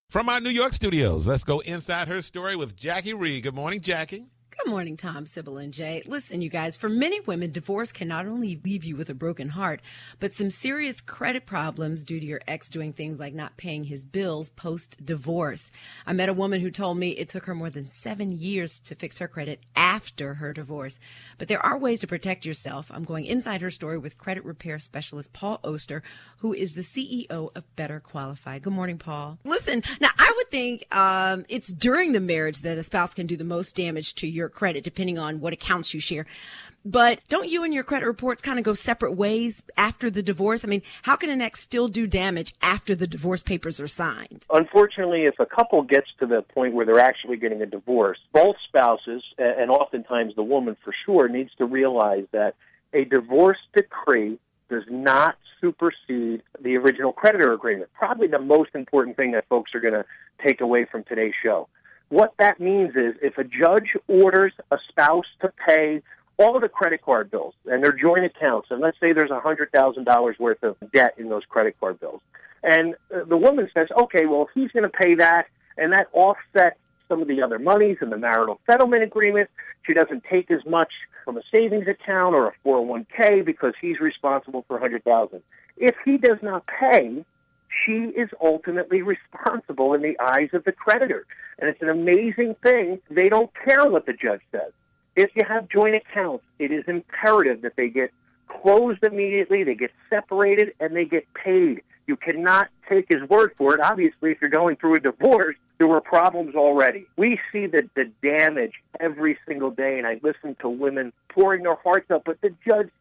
From our New York studios, let's go inside her story with Jackie Reed. Good morning, Jackie. Good morning, Tom, Sybil, and Jay. Listen, you guys, for many women, divorce can not only leave you with a broken heart, but some serious credit problems due to your ex doing things like not paying his bills post-divorce. I met a woman who told me it took her more than 7 years to fix her credit after her divorce. But there are ways to protect yourself. I'm going inside her story with credit repair specialist Paul Oster, who is the CEO of Better Qualify. Good morning, Paul. Listen, now I would think it's during the marriage that a spouse can do the most damage to your credit, depending on what accounts you share. But don't you and your credit reports kind of go separate ways after the divorce? I mean, how can an ex still do damage after the divorce papers are signed? Unfortunately, if a couple gets to the point where they're actually getting a divorce, both spouses, and oftentimes the woman for sure, needs to realize that a divorce decree does not supersede the original creditor agreement. Probably the most important thing that folks are going to take away from today's show. What that means is if a judge orders a spouse to pay all of the credit card bills and their joint accounts, and let's say there's $100,000 worth of debt in those credit card bills, and the woman says, okay, well, if he's going to pay that, and that offsets some of the other monies in the marital settlement agreement, she doesn't take as much from a savings account or a 401k because he's responsible for $100,000. If he does not pay, she is ultimately responsible in the eyes of the creditor. And it's an amazing thing. They don't care what the judge says. If you have joint accounts, it is imperative that they get closed immediately, they get separated, and they get paid. You cannot take his word for it. Obviously, if you're going through a divorce, there were problems already. We see the damage every single day, and I listen to women pouring their hearts out, but the judge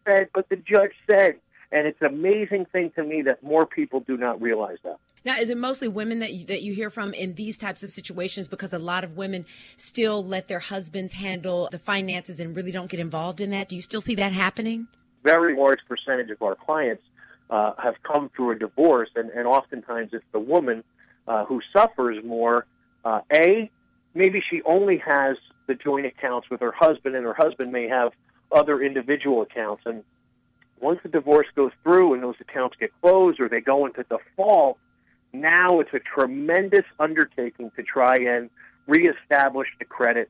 said. And it's an amazing thing to me that more people do not realize that. Now, is it mostly women that you hear from in these types of situations? Because a lot of women still let their husbands handle the finances and really don't get involved in that. Do you still see that happening? Very large percentage of our clients have come through a divorce, and oftentimes it's the woman who suffers more. Maybe she only has the joint accounts with her husband, and her husband may have other individual accounts. And once the divorce goes through and those accounts get closed or they go into default, now it's a tremendous undertaking to try and reestablish the credit,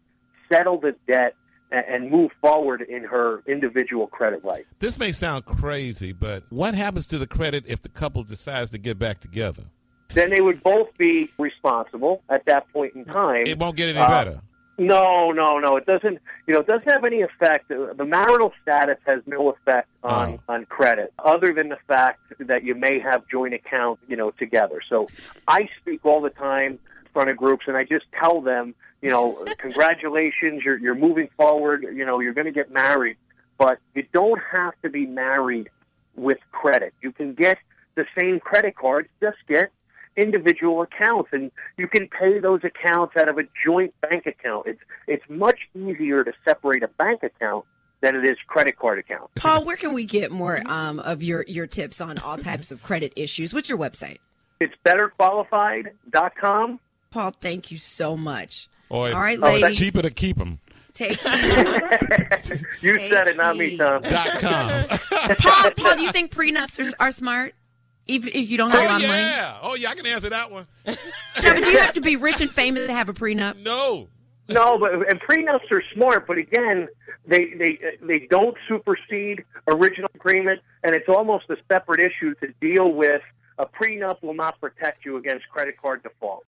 settle the debt, and move forward in her individual credit life. This may sound crazy, but what happens to the credit if the couple decides to get back together? Then they would both be responsible at that point in time. It won't get any better. No. It doesn't. It doesn't have any effect. The marital status has no effect on credit, other than the fact that you may have joint accounts, together. So I speak all the time in front of groups, and I just tell them, congratulations, you're moving forward. You're going to get married, but you don't have to be married with credit. You can get the same credit cards, just get individual accounts, and you can pay those accounts out of a joint bank account. It's much easier to separate a bank account than it is credit card account. Paul, where can we get more of your tips on all types of credit issues? What's your website? It's betterqualified.com. Paul, thank you so much. All right, ladies. It's cheaper to keep them. You said it, not me, Tom. .com. Paul, do you think prenups are smart? If you don't have a lot of money? Yeah, I can answer that one. No, but do you have to be rich and famous to have a prenup? No, and prenups are smart, but again, they don't supersede original agreement, and it's almost a separate issue to deal with. A prenup will not protect you against credit card default.